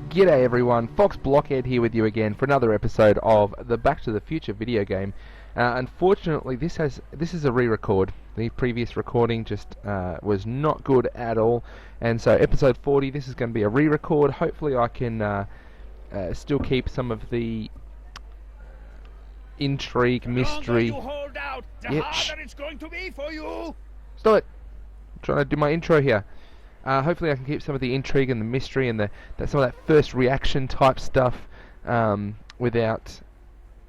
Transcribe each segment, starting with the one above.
G'day everyone, FoxBlockhead here with you again for another episode of the Back to the Future video game. Unfortunately, this is a re-record. The previous recording just was not good at all, and so episode 40, this is going to be a re-record. Hopefully I can still keep some of the intrigue, mystery. The longer you hold out, the harder it's going to be for you. Stop it! I'm trying to do my intro here. Hopefully I can keep some of the intrigue and the mystery and some of that first reaction type stuff without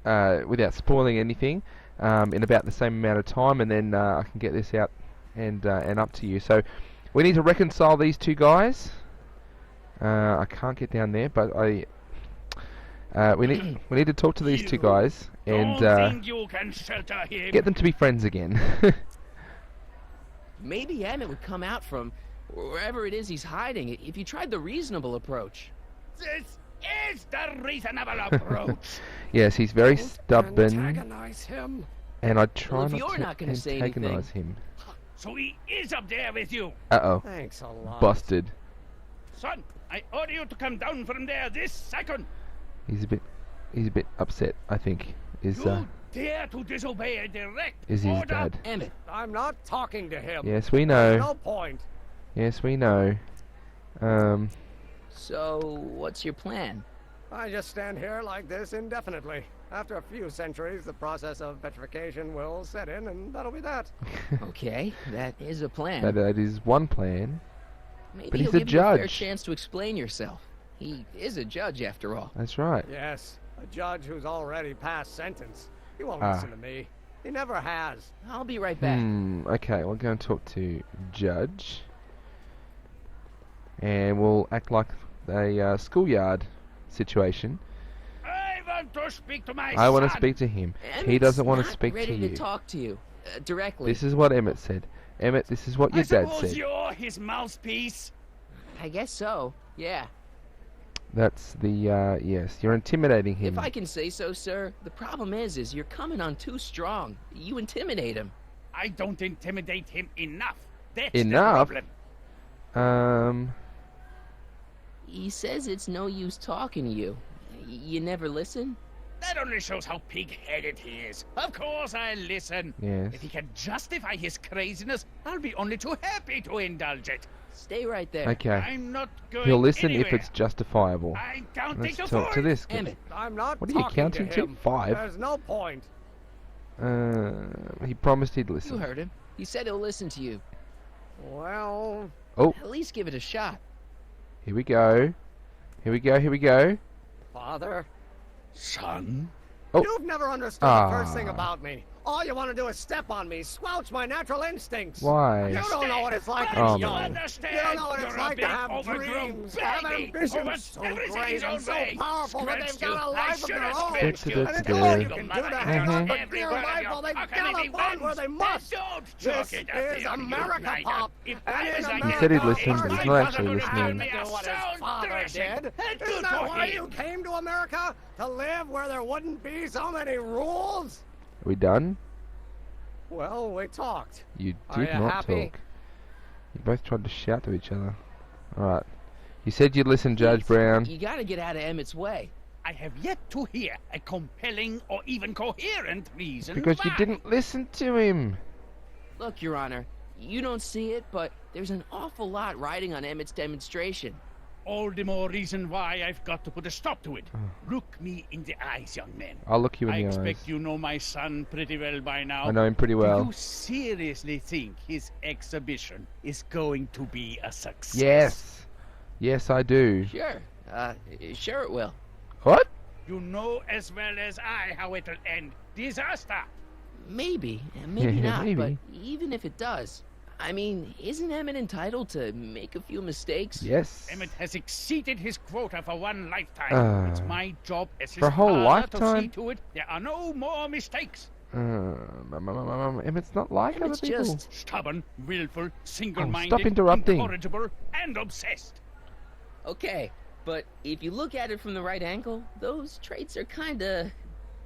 spoiling anything in about the same amount of time, and then I can get this out and up to you. So we need to reconcile these two guys. I can't get down there, but we need to talk to these two guys and get them to be friends again. Maybe Emmett would come out from wherever it is he's hiding if you tried the reasonable approach. This is the reasonable approach. Yes, he's very stubborn. Antagonize him. And I try not to antagonize him. So he is up there with you. Uh-oh. Thanks a lot. Busted. Son, I order you to come down from there this second. He's a bit upset, I think. You dare to disobey a direct is his order? dad. Emmett. I'm not talking to him. Yes, we There's know. no point. Yes, we know. So, what's your plan? I just stand here like this indefinitely. After a few centuries, the process of petrification will set in, and that'll be that. Okay, that is a plan. That is one plan. Maybe but he'll he's a give you a fair judge. chance to explain yourself. He is a judge, after all. That's right. Yes, a judge who's already passed sentence. He won't listen to me. He never has. I'll be right back. Okay, we'll go and talk to Judge. And we'll act like a schoolyard situation. I want to speak to my I want to son. speak to him. Emmett's He doesn't want to not speak to ready you. to talk to you directly. This is what Emmett said. Emmett, this is what your I dad suppose said. you're his mouthpiece. I guess so. Yeah. That's the, yes, you're intimidating him. If I can say so, sir, the problem is you're coming on too strong. You intimidate him. I don't intimidate him enough. That's Enough? the problem. He says it's no use talking to you. You never listen? That only shows how pig-headed he is. Of course I listen. Yes. If he can justify his craziness, I'll be only too happy to indulge it. Stay right there. Okay. I'm not going He'll listen anywhere. if it's justifiable. I'm counting Let's to talk to 4. this guy. Emmett. I'm not What are you talking counting to to? him. 5? There's no point. He promised he'd listen. You heard him. He said he'll listen to you. Well, Oh, At least give it a shot. here we go. Here we go, here we go. Father, Son? Oh. you've never understood the first thing about me. All you want to do is step on me, squelch my natural instincts. Why? You don't know what it's like to Oh, be young. man. You don't know what it's like to have dreams, have ambitions so great and so powerful that they've got a life of their own. And it's all you can do to hang on for dear life while they gallop where they must. This is America, Pop. And in America, He said he'd listen, but he's not actually listening. do what his father did. Isn't that why you came to America? To live where there wouldn't be so many rules? Are we done? Well, we talked. You Are did you not happy? talk. You both tried to shout to each other. Alright. You said you'd listen, Judge Brown. You gotta get out of Emmett's way. I have yet to hear a compelling or even coherent reason Because you why. didn't listen to him. Look, Your Honor, you don't see it, but there's an awful lot riding on Emmett's demonstration. All the more reason why I've got to put a stop to it. Look me in the eyes, young man. I'll look you in I the expect eyes. you know my son pretty well by now. I know him pretty Do well. you seriously think his exhibition is going to be a success? Yes. Yes, I do. Sure. Sure it will. What? You know as well as I how it'll end. Disaster. Maybe, and maybe Yeah, not, maybe. but even if it does, I mean, isn't Emmett entitled to make a few mistakes? Yes. Emmett has exceeded his quota for one lifetime. It's my job as his For a whole father to see lifetime? to it there are no more mistakes. Emmett's not like Emmett's other people. just... Stubborn, willful, single-minded, stop interrupting. incorrigible, and obsessed. Okay, but if you look at it from the right angle, those traits are kinda...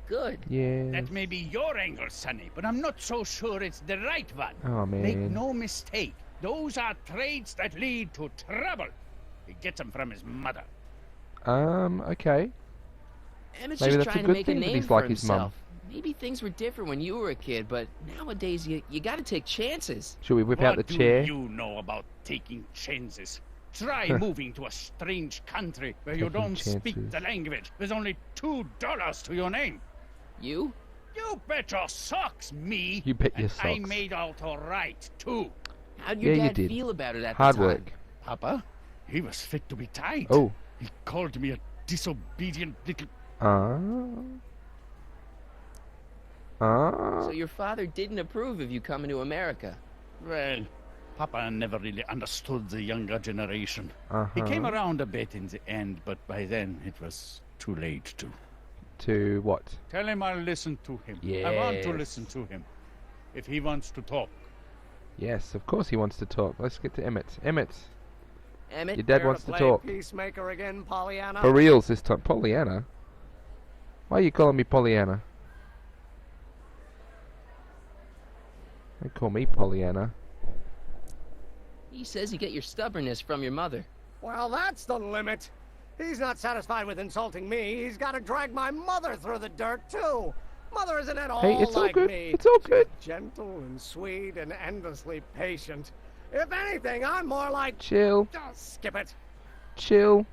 good. Yeah. That may be your angle, Sonny, but I'm not so sure it's the right one. Oh, Make man. no mistake, those are traits that lead to trouble. He gets them from his mother. Okay. Emmett's Maybe just that's a trying to good make a thing that name he's for like his mum. himself. Maybe things were different when you were a kid, but nowadays you gotta take chances. Should we whip out the chair? What do you know about taking chances? Try moving to a strange country where you Taking don't speak chances. the language with only $2 to your name. You? You bet your socks, me. You bet your and I socks. made out all right, too. How'd your Yeah, you dad did. feel about it at Hard the time? work. Papa, he was fit to be tied. Oh. He called me a disobedient little... So your father didn't approve of you coming to America? Well, Papa never really understood the younger generation. He Uh-huh. came around a bit in the end, but by then it was too late to. To what? Tell him I'll listen to him. I want to Yes. listen to him. If he wants to talk. Yes, of course he wants to talk. Let's get to Emmett. Emmett, Emmett? your dad Care wants to to play talk. Peacemaker again, Pollyanna? For reals this time. Pollyanna? Why are you calling me Pollyanna? Don't call me Pollyanna. He says you get your stubbornness from your mother. Well, that's the limit. He's not satisfied with insulting me. He's got to drag my mother through the dirt, too. Mother isn't at all Hey, it's all like good. me. It's all good. She's gentle and sweet and endlessly patient. If anything, I'm more like... Chill. Oh, skip it. Chill.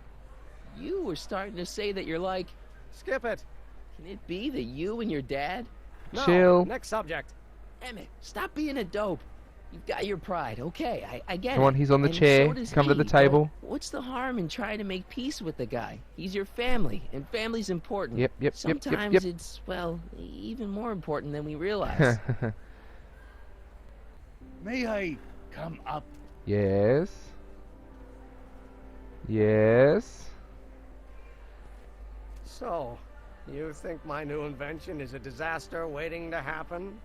You were starting to say that you're like... Skip it. Can it be that you and your dad... No, Chill. next subject. Emmett, stop being a dope. You've got your pride, okay, I get it. Come on, he's on the And chair. so does Come to the he, table. but what's the harm in trying to make peace with the guy? He's your family, and family's important. Yep. Sometimes it's, well, even more important than we realize. May I come up? Yes. Yes. So, you think my new invention is a disaster waiting to happen?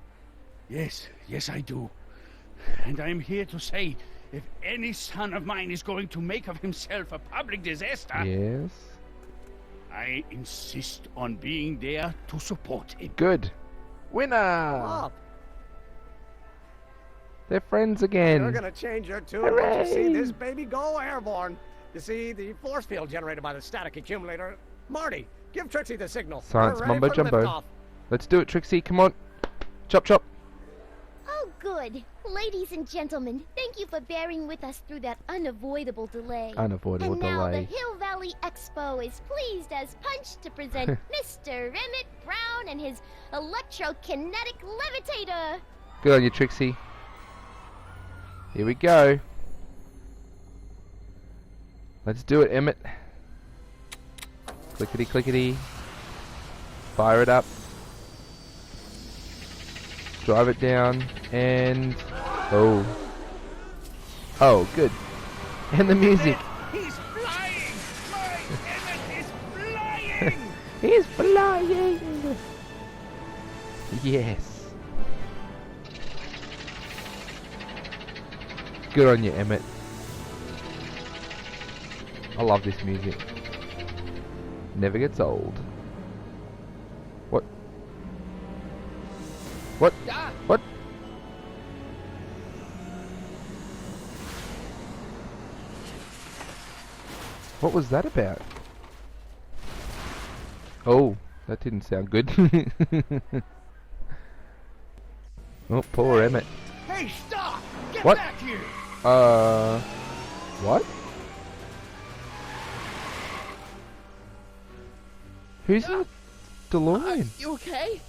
Yes, I do. And I'm here to say, if any son of mine is going to make of himself a public disaster, Yes. I insist on being there to support him. Good. Winner. Up. They're friends You're again. gonna change your tune once you see Hooray. this baby go airborne. You see, the force field generated by the static accumulator. Marty, give Trixie the signal. Science We're ready mumbo for jumbo. liftoff. Let's do it, Trixie. Come on. Chop, chop. Oh, good. Ladies and gentlemen, thank you for bearing with us through that unavoidable delay. Unavoidable And now the delay. Hill Valley Expo is pleased as punch to present Mr. Emmett Brown and his electrokinetic levitator. Good on you, Trixie. Here we go. Let's do it, Emmett. Clickety, clickety. Fire it up. Drive it down. And... oh. Oh, good. And the music. He's flying! My Emmett is flying! He's flying! Yes. Good on you, Emmett. I love this music. Never gets old. What? What? Ah, What? What was that about? Oh, that didn't sound good. Oh, poor Emmett. Hey, stop! Get What? back here! What? Who's in the DeLorean? you okay?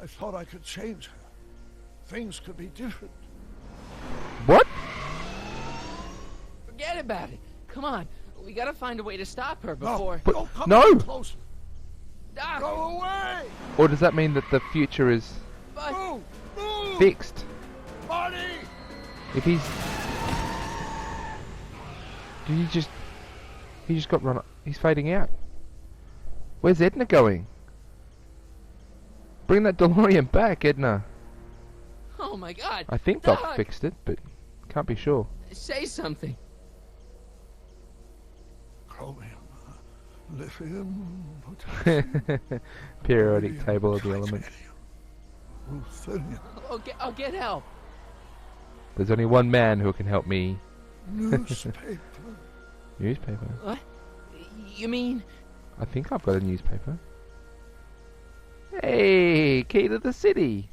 I thought I could change her. Things could be different. What? Forget about it. Come on, we gotta find a way to stop her No, before... But- don't come no! any closer. Ah, Go away! Or does that mean that the future is but... Move! Move! fixed? Marty! If he's... Did he just... He just got run... He's fading out. Where's Edna going? Bring that DeLorean back, Edna. Oh my god. I think Doc, Doc fixed it, but can't be sure. Say something. Chromium, lithium, potassium, Periodic radium, table of the elements. titanium, ruthenium, I'll get help. There's only one man who can help me. newspaper. Newspaper. What? You mean? I think I've got a newspaper. Hey, key to the city.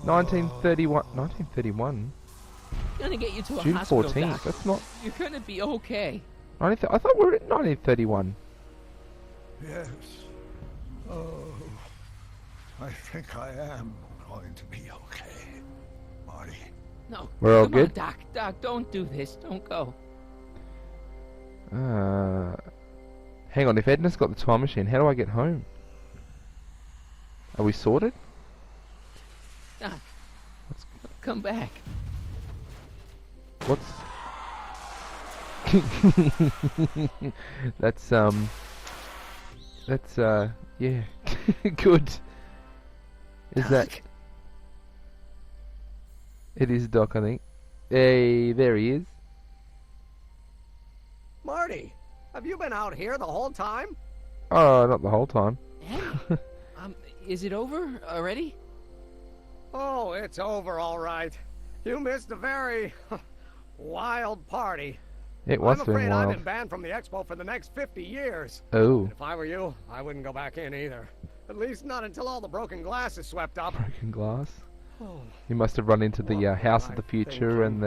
1931. 1931. Gonna get you to a June hospital, 14th. Doc. That's not. You're gonna be okay. I thought we were at 1931. Yes. Oh, I think I am going to be okay, Marty. No. We're all come good? on, Doc. Doc, don't do this. Don't go. Hang on. If Edna's got the time machine, how do I get home? Are we sorted? Doc, come back. What's... That's, yeah. Good. Is that... Doc. It is Doc, I think. Hey, there he is. Marty, have you been out here the whole time? Oh, not the whole time. Hey, is it over already? Oh, it's over all right. You missed a very wild party. It was I'm very afraid I've wild. been banned from the expo for the next 50 years. Oh, If I were you, I wouldn't go back in either. At least not until all the broken glass is swept up. broken glass. Oh, You must have run into the What house was of I the future and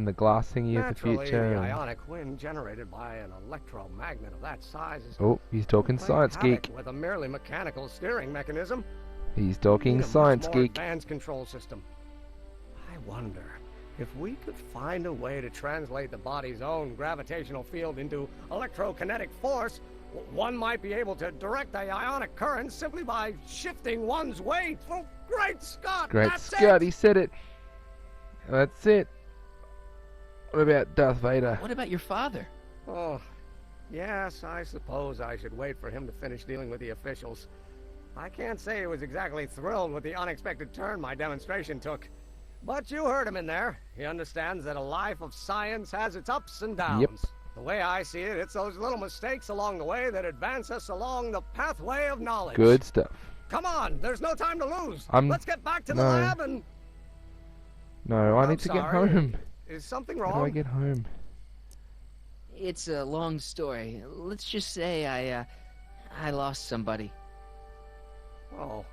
the glass thingy of the naturally, future. the and- ionic wind generated by an electromagnet of that size is Oh, he's talking playing science havoc geek. with a merely mechanical steering mechanism. He's We talking need a much science more geek. advanced control system. I wonder if we could find a way to translate the body's own gravitational field into electrokinetic force. One might be able to direct the ionic current simply by shifting one's weight. Oh, great Scott! Great that's Scott, it! he said it. That's it. What about Darth Vader? What about your father? Oh, yes, I suppose I should wait for him to finish dealing with the officials. I can't say he was exactly thrilled with the unexpected turn my demonstration took. But you heard him in there. He understands that a life of science has its ups and downs. Yep. The way I see it, it's those little mistakes along the way that advance us along the pathway of knowledge. Good stuff. Come on, there's no time to lose. I'm- Let's get back to the no. lab and... No, I I'm need to get sorry. home. Is something How do I wrong? get home? It's a long story. Let's just say I lost somebody. Oh,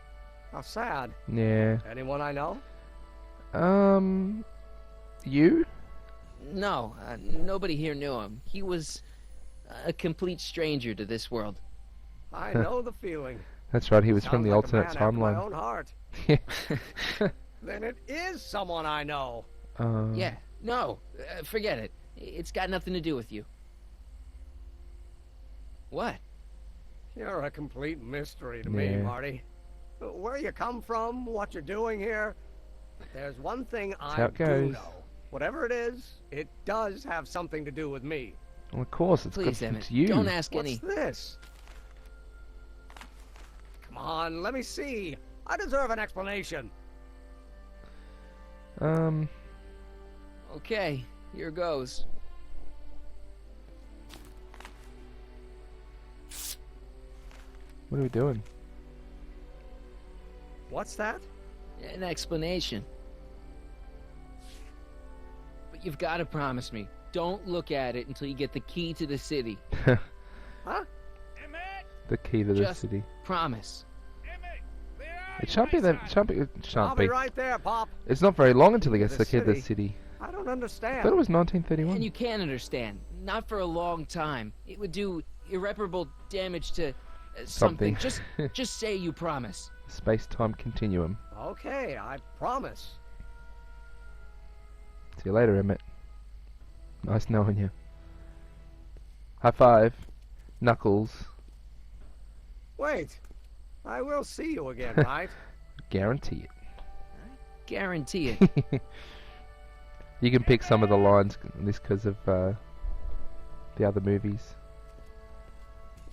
how sad. Yeah. Anyone I know? You? No, nobody here knew him. He was a complete stranger to this world. I know the feeling. That's right, he was from Sounds the like a alternate man after my timeline. own heart. Then it is someone I know. Yeah, no, forget it. It's got nothing to do with you. What? You're a complete mystery to me, Yeah. Marty. Where you come from, what you're doing here. But there's one thing how I it do goes. know. Whatever it is, it does have something to do with me. Well, of course, it's Please, got Emmett, it's you. don't ask What's any. this? Come on, let me see. I deserve an explanation. Okay, here goes. What are we doing? What's that? An explanation. But you've got to promise me. Don't look at it until you get the key to the city. Huh? Emmett! The key to the Just city. promise. Emmett! Where are It you, shan't be my that. son? Shan't be. It I'll shan't be be. right there, Pop. It's not very long until he gets The the key to the city? city. I don't I understand. thought it was And 1931. you can understand. Not for a long time. It would do irreparable damage to something. Something. Just say you promise. Space-time continuum. Okay, I promise. See you later, Emmett. Nice knowing you. High five. Knuckles. Wait. I will see you again, right? Guarantee Guarantee it. it. You can pick some of the lines in this because of the other movies.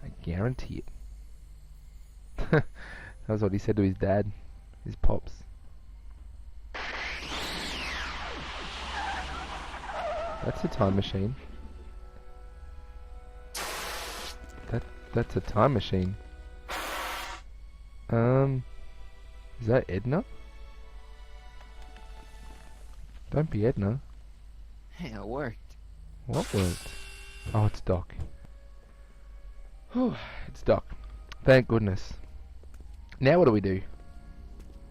I guarantee it. That was what he said to his dad, his pops. That's a time machine. That's a time machine. Is that Edna? Don't be Edna. Hey, it worked. What worked? Oh, it's Doc. Whew, it's Doc. Thank goodness. Now what do we do?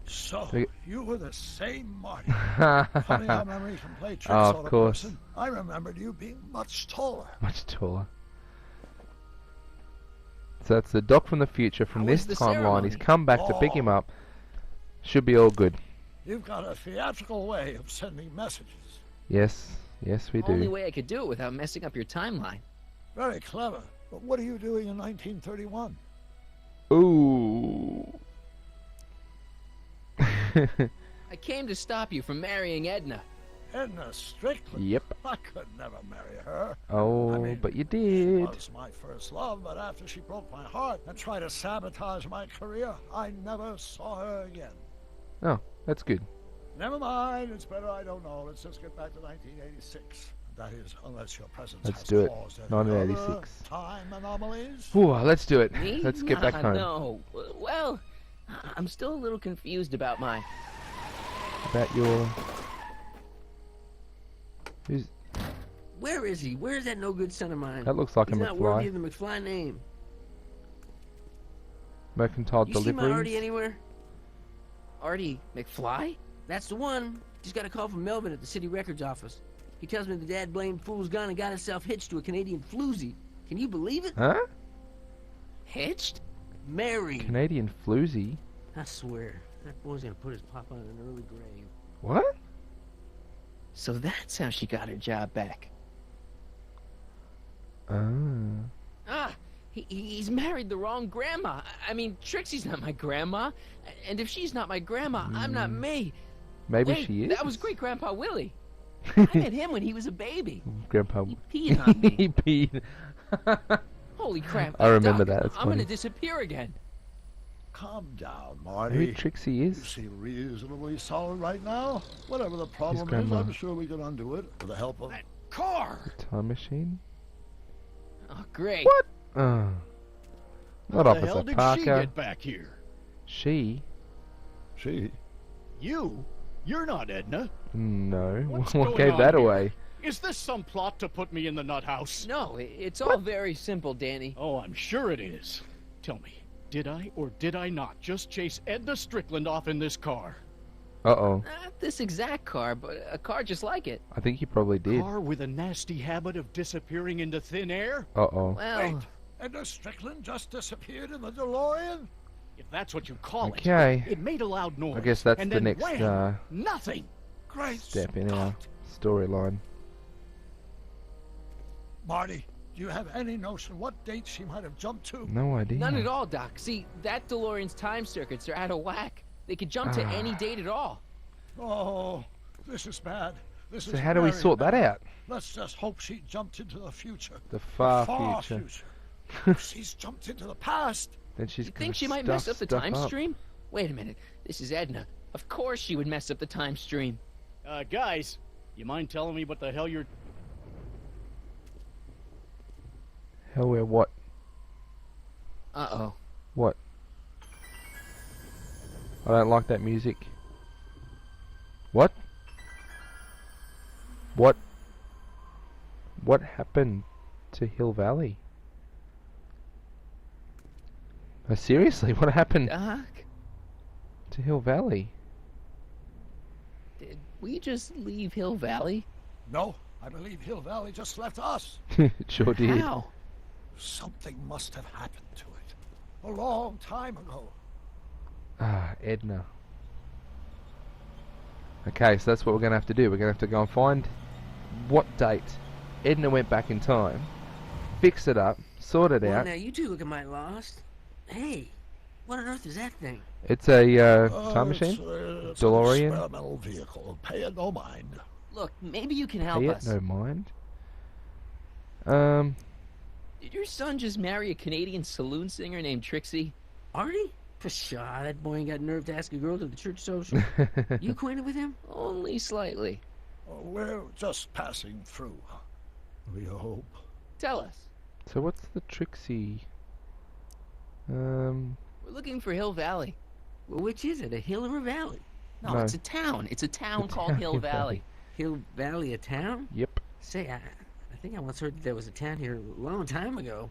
So, We- you were the same Marty. Much Funny how memory can play tricks Oh, of on a course. person. I remembered you being much taller. taller. So that's the Doc from the future from How this was the timeline. ceremony? He's come back to pick him Oh. up. Should be all good. You've got a theatrical way of sending messages. Yes, yes we Only do. way I could do it without messing up your timeline. Very clever. But what are you doing in 1931? Ooh. I came to stop you from marrying Edna. Edna Strickland? Yep. I could never marry her. Oh, I mean, but you She did. was my first love, but after she broke my heart and tried to sabotage my career, I never saw her again. Oh, that's good. Never mind, it's better I don't know. Let's just get back to 1986. That is, unless your presence Let's has do it. caused any other 1986. time anomalies. Ooh, let's do it. Me? Let's get back home. No. Well, I'm still a little confused about my... About your... Who's... Where is he? Where's that no good son of mine? That looks like He's a not worthy McFly. of the McFly name. Mercantile You see my Artie deliveries. anywhere? Artie McFly? That's the one. Just got a call from Melvin at the city records office. He tells me the dad blamed fool's gone and got himself hitched to a Canadian floozy. Can you believe it? Huh? Hitched? Married. Canadian floozy? I swear, that boy's gonna put his papa in an early grave. What? So that's how she got her job back. Ah. Ah, he's married the wrong grandma. I mean, Trixie's not my grandma. And if she's not my grandma, I'm not me. Maybe Wait, she is. that was Great-Grandpa Willie. I met him when he was a baby. Grandpa. He peed on me. He peed. Holy crap. I remember Doc, that, that's I'm gonna funny. disappear again. Calm down, Who Marty. Trixie You is? seem reasonably solid right now. Whatever the problem is, grandma. I'm sure we can undo it with the help of... That car! Time machine? Oh, great. What? Oh. Not How the hell Officer did Parker. she get back here? She? She. You? You're not Edna. No. What's What going gave on that here? away? Is this some plot to put me in the nut house? No, it's all very simple, Danny. Oh, I'm sure it is. Tell me, did I or did I not just chase Edna Strickland off in this car? Uh-oh. Not this exact car, but a car just like it. I think you probably did. Car with a nasty habit of disappearing into thin air? Uh-oh. Well, Wait, Edna Strickland just disappeared in the DeLorean? If that's what you call Okay. it. It made a loud noise. I guess that's and the then next wham, nothing. Great step in our Scott. storyline. Marty, do you have any notion what date she might have jumped to? No idea. none at all, Doc. See, that DeLorean's time circuits are out of whack. They could jump to any date at all. Oh, this is bad. This So is how do we very sort that bad. out? Let's just hope she jumped into the future. The far future. future. If she's jumped into the past. Then she's You gonna think she might mess stuff up the stuff time up. stream? Wait a minute. This is Edna. Of course she would mess up the time stream. Guys, you mind telling me what the hell you're... Hell, we're what? Uh-oh. What? I don't like that music. What? What? What happened to Hill Valley? Seriously, what happened Doc, to Hill Valley? did we just leave Hill Valley? No, I believe Hill Valley just left us. It sure did. How? Something must have happened to it. A long time ago. Ah, Edna. Okay, so that's what we're going to have to do. We're going to have to go and find what date Edna went back in time, fix it up, sort it Well, out. now you two looking mighty lost. Hey, what on earth is that thing? It's a time machine? It's DeLorean? an experimental vehicle. Pay it no mind. Look, maybe you can help Pay it, us. no mind. Did your son just marry a Canadian saloon singer named Trixie? Artie? Pshaw, that boy ain't got nerve to ask a girl to the church social. You acquainted with him? Only slightly. We're just passing through. We hope. Tell us. So what's the Trixie? We're looking for Hill Valley. Well, which is it, a hill or a valley? No, No. it's a town. It's a town A called town Hill in Valley. Valley. Hill Valley, a town? Yep. Say, I think I once heard that there was a town here a long time ago.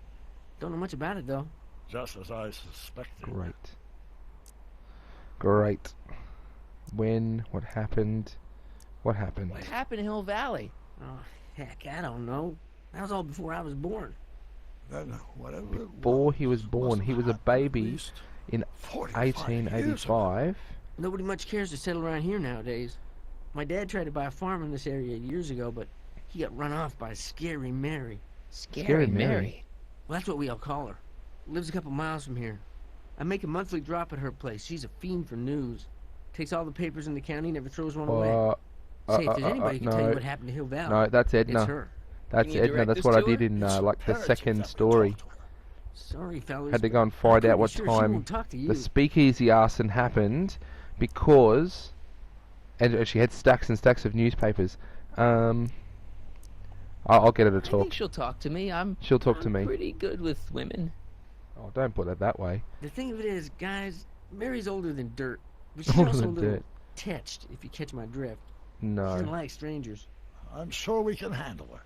Don't know much about it, though. Just as I suspected. Great. Great. When? What happened? What happened? What happened in Hill Valley? Oh, heck, I don't know. That was all before I was born. Then whatever Before he was born, he was a baby in 45 years ago. 1885. Nobody much cares to settle around here nowadays. My dad tried to buy a farm in this area years ago, but he got run off by Scary Mary. Scary Mary. Well, that's what we all call her. Lives a couple miles from here. I make a monthly drop at her place. She's a fiend for news. Takes all the papers in the county, never throws one away. Say, if there's anybody who can tell you what happened to Hill Valley, No, that's it's Edna. her. That's Can you Edna. direct That's us what I to did her? in It's like the imperative second that we story. talk to her. Sorry, fellas. Had to go and I'm find pretty out what sure she time won't talk to you. the speakeasy arson happened, because, and she had stacks and stacks of newspapers. I'll get her to I talk. think she'll talk to me. She'll talk to I'm me. pretty good with women. Oh, don't put it that way. The thing of it is, guys, Mary's older than dirt, but she's Older also a than little dirt. tetched, if you catch my drift. She No. doesn't like strangers. I'm sure we can handle her.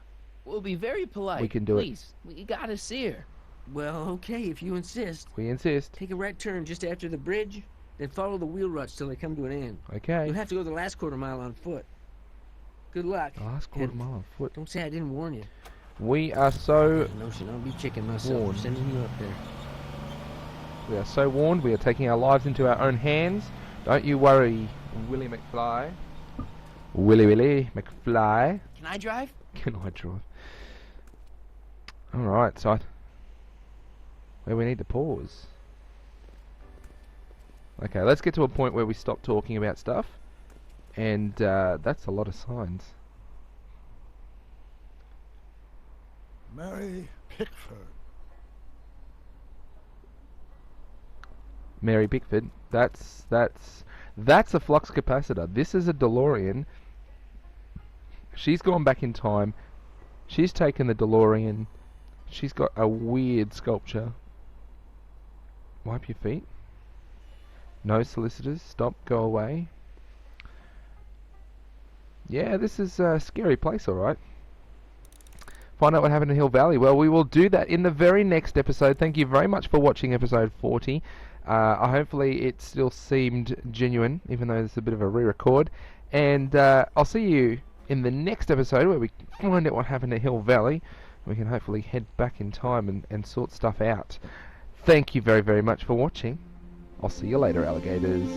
We'll be very polite. We can do it. Please, we gotta see her. Well, okay, if you insist. We insist. Take a right turn just after the bridge, then follow the wheel ruts till they come to an end. Okay. You'll have to go the last quarter mile on foot. Good luck. Last quarter And mile on foot. Don't say I didn't warn you. We are so Notion I'll be checking myself warned. for sending you up there. We are so warned. We are taking our lives into our own hands. Don't you worry, Willie McFly. Willie McFly. Can I drive? Can I drive? Alright, so where we need to pause. Okay, let's get to a point where we stop talking about stuff. And that's a lot of signs. Mary Pickford. Mary Bickford. That's a flux capacitor. This is a DeLorean. She's gone back in time. She's taken the DeLorean. She's got a weird sculpture. Wipe your feet. No solicitors. Stop. Go away. Yeah, this is a scary place, alright. Find out what happened in Hill Valley. Well, we will do that in the very next episode. Thank you very much for watching episode 40. Hopefully it still seemed genuine, even though it's a bit of a re-record. And I'll see you in the next episode where we find out what happened at Hill Valley. We can hopefully head back in time and sort stuff out. Thank you very, very much for watching. I'll see you later, alligators.